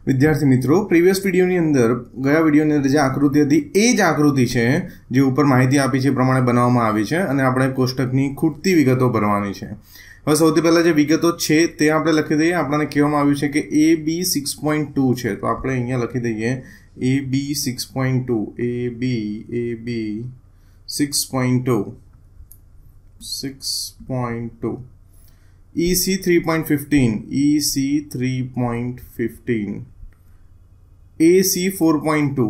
विद्यार्थी मित्रों प्रीवियस वीडियोनी अंदर गया वीडियोनी अंदर जे आकृति हती ए ज आकृति छे जे उपर माहिती आपी छे प्रमाणे बनाववामां आवी छे अने आपणे कोष्टकनी खूटती विगतो भरवानी छे। हवे सौथी पहेला जे विगतो छे ते आपणे लखी दઈએ। आपणे कहेवामां आव्युं छे के AB 6.2 छे तो आपणे अहींया लखी दઈએ AB 6.2 AB 6.2 EC 3.15 EC 3.15 AC 4.2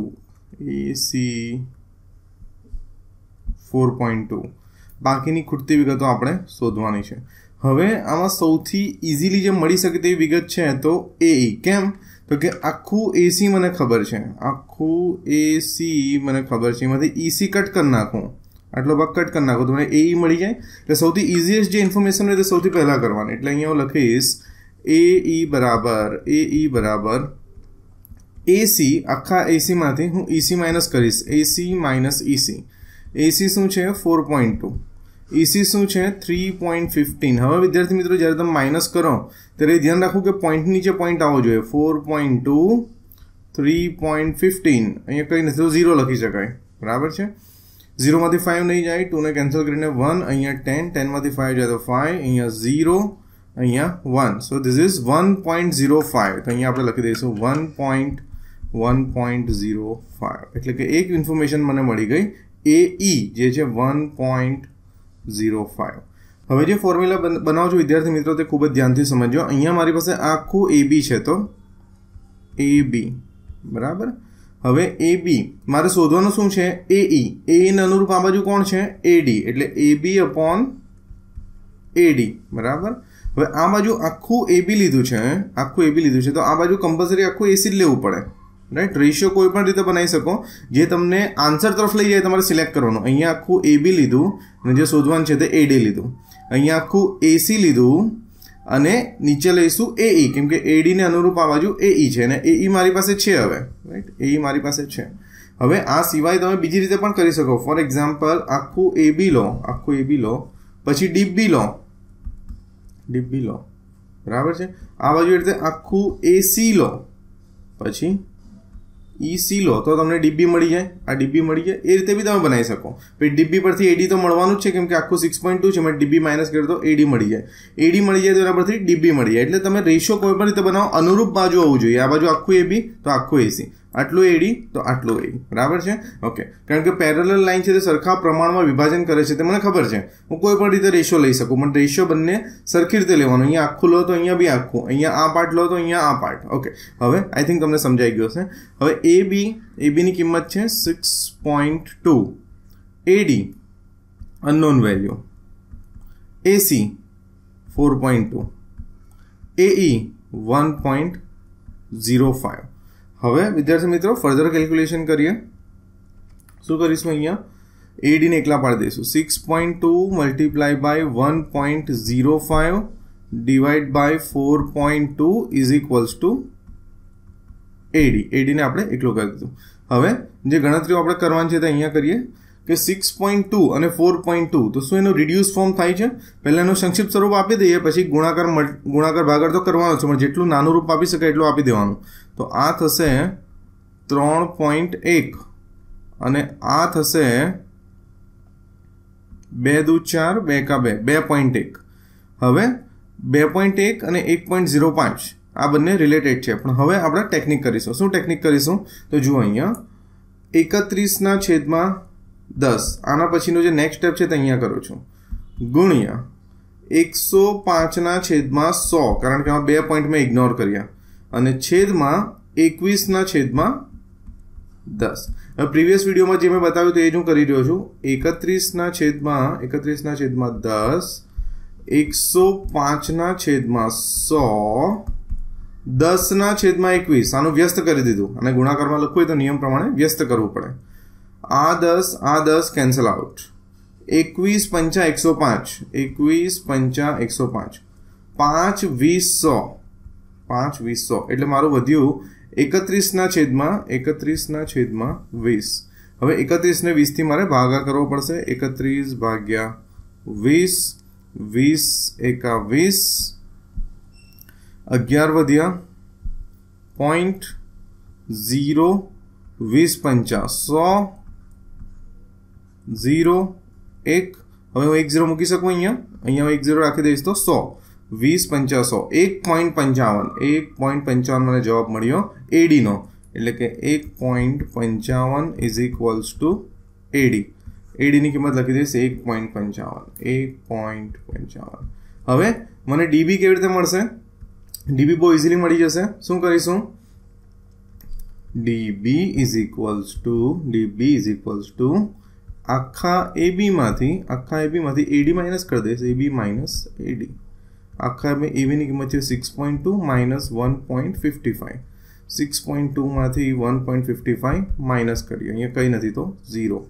AC 4.2 बाकीनी खूटती विगतो आपणे शोधवानी छे। हवे आमां सौथी इजीली जे मळी शके तेवी विगत छे तो AE केम तो के आखू AC मने खबर छे आखू AC मने खबर छे एमांथी EC कट कर नाखुं आटलो भाग कट कर नाखो तो મને AE મળી જાય। એટલે સૌથી ઇઝીએસ્ટ જે ઇન્ફોર્મેશન હોય તે સૌથી પહેલા કરવાની। એટલે અહીંયા હું લખીશ AE બરાબર AC આખા AC માંથી હું EC માઈનસ કરીશ AC માઈનસ EC। AC શું છે 4.2 EC શું છે 3.15। હવે વિદ્યાર્થી મિત્રો જ્યારે તમે માઈનસ કરો ત્યારે ध्यान રાખો કે પોઈન્ટ નીચે પોઈન્ટ આવવો જોઈએ 4.2 3.15 અહીંયા કઈ નથી તો 0 લખી શકાય બરાબર છે। 0 मांथी 5 नहीं जाए 2 ने कैंसल करीने 1 अहींया 10 मांथी 5 जाए तो 5 अहींया 0 अहींया 1 सो दिस इज 1.05 तो अहींया आपणे लखी दईशुं 1.1.05 એટલે કે એક ઇન્ફોર્મેશન મને મળી ગઈ AE જે છે 1.05। હવે જે ફોર્મ્યુલા બનાવો છો વિદ્યાર્થી મિત્રો તે ખૂબ જ ધ્યાનથી સમજજો। અહીંયા મારી પાસે આખું AB છે તો AB બરાબર। હવે AB मारे शोधवानुं शुं छे AE AE ने अनुरूप आ बाजू कोण छे AD એટલે AB अपॉन AD बराबर। હવે આ બાજુ આખું AB લીધું છે તો આ બાજુ કમ્પલસરી આખું AC જ લેવું પડે રાઈટ। રેશિયો કોઈ પણ રીતે બનાવી શકો જે તમને આન્સર તરફ લઈ જાય તમારે સિલેક્ટ કરવાનું। અહીંયા આખું AB લીધું અને જે શોધવાનું છે તે AD લીધું। અહીંયા આખું AC લીધું અને નીચે લઈશું AE કેમ કે AD ને અનુરૂપ આ બાજુ AE છે અને AE મારી પાસે છે હવે રાઈટ AE મારી પાસે છે। હવે આ સિવાય તમે બીજી રીતે પણ કરી શકો। ફોર એક્ઝામ્પલ આખું AB લો પછી DB લો બરાબર છે। આ બાજુ એટલે આખું AC લો પછી EC लो तो तमने DB मळी जाए आ DB मळी जाए ए रीते भी तमे बनावी शको। फिर DB परथी AD तो मळवानुं ज छे केम के आखुं 6.2 छे मैं DB माइनस करो तो AD मळी जाए AD मळी जाए तो एना परथी DB मळी जाए। એટલે તમે રેશિયો કોઈ પણ રીતે બનાવો અનુરૂપ બાજુ આવવું જોઈએ। આ બાજુ આખું AB તો આખું AC આટલું AD તો આટલું AE બરાબર છે ઓકે। કારણ કે પેરેલલ લાઈન છે તે સરખા પ્રમાણમાં વિભાજન કરે છે તે મને ખબર છે। હું કોઈ પણ રીતે રેશિયો લઈ શકું પણ રેશિયો બંને સરખી રીતે લેવાનો। અહીંયા આખું લો તો અહીંયા બી આખું અહીંયા આ પાર્ટ લો તો અહીંયા આ પાર્ટ ઓકે। હવે આઈ થિંક તમને સમજાઈ ગયું હશે। હવે AB ની કિંમત છે 6.2 AD unknown value AC 4.2 AE 1.05। હવે વિદ્યાર્થી મિત્રો ફર્ધર કેલ્ક્યુલેશન કરીએ। શું કરીશું અહીંયા AD ને એકલા પાડી દઈશું 6.2 multiply by 1.05 divide by 4.2 is equals to AD ને આપણે એકલો કરી દીધું। હવે જે ગણતરીઓ આપણે કરવાની છે તે અહીંયા કરીએ કે 6.2 અને 4.2 તો શું એનું રિડ્યુસ ફોર્મ થાય છે। પહેલા એનું સંક્ષિપ્ત સ્વરૂપ આપી દઈએ પછી ગુણાકાર ભાગાકાર તો કરવાનો છે પણ જેટલું નાનું રૂપ આપી શકાય એટલું આપી દેવાનું। તો આ થશે 3.1 અને આ થશે 2 દુ 4 2 का 2 2.1। હવે 2.1 અને 1.05 આ બંને રિલેટેડ છે પણ હવે આપણે ટેકનિક કરીશું। શું ટેકનિક કરીશું તો જુઓ અહીંયા 31/10 આના પછીનો જે નેક્સ્ટ સ્ટેપ છે તે અહીંયા કરું છું ગુણ્યા 105/100 કારણ કે આ બે પોઈન્ટ મેં ઇગ્નોર કર્યા અને છેદમાં 21/10। હવે પ્રીવિયસ વિડીયોમાં જે મેં બતાવ્યું તો એ જ હું કરી રહ્યો છું 31/10 105/100 10/21 આનું વ્યસ્ત કરી દીધું અને ગુણાકારમાં લખવું હોય તો નિયમ પ્રમાણે વ્યસ્ત કરવું પડે। આ 10 કેન્સલ આઉટ 21/105 5/20 એટલે મારું વધ્યું 31/20। હવે 31 ને 20 થી મારે ભાગાકાર કરવો પડશે 31/20 20 એકા 20 11 વધ્યા 0.0 20 50 100 0 1 હવે હું 1 0 મૂકી શકું અહીંયા હું 1 0 રાખી દઈશ તો 100 20 50 100 1.55 મને જવાબ મળ્યો એડી નો એટલે કે 1.55 ઇઝ ઇક્વલ્સ ટુ એડી એડીની કિંમત લખી દઈશ 1.55 હવે મને ડીબી કેવી રીતે મળશે ડીબી બહુ ઇઝીલી મળી જશે શું કરીશું ડીબી ઇઝ ઇક્વલ્સ ટુ આખા એબી માંથી એડી માઇનસ કરી દઈશ એબી માઇનસ એડી આખા એબીની કિંમત છે 6.2 માઇનસ 1.55 6.2 માંથી 1.55 માઇનસ કરીએ અહીંયા કંઈ નથી તો 0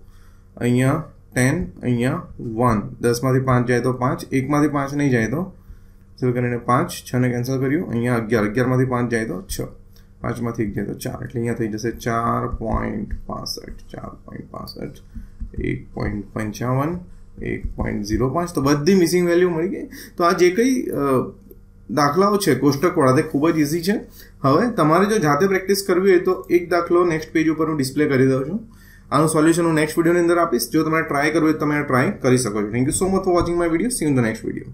અહીંયા 10 અહીંયા 1 10 માંથી 5 જાય તો 5 1 માંથી 5 નહીં જાય તો ચાલો કરીને 5 6 ને કેન્સલ કર્યું અહીંયા 11 માંથી 5 જાય તો 6 5 માંથી 1 જાય તો 4 એટલે અહીંયા થઈ જશે 4.65 1.55 1.05 તો બધી મિસિંગ વેલ્યુ મળી ગઈ તો આ જે કંઈ દાખલાઓ છે કોષ્ટકવાળા તે ખૂબ જ ઇઝી છે હવે તમારે જો જાતે પ્રેક્ટિસ કરવી હોય તો એક દાખલો નેક્સ્ટ પેજ ઉપર હું ડિસ્પ્લે કરી દઉં છું આનું સોલ્યુશન હું નેક્સ્ટ વિડીયોની અંદર આપીશ જો તમારે ટ્રાય કરવું હોય તો તમે ટ્રાય કરી શકો છો thank you so much for watching my video C you in the next video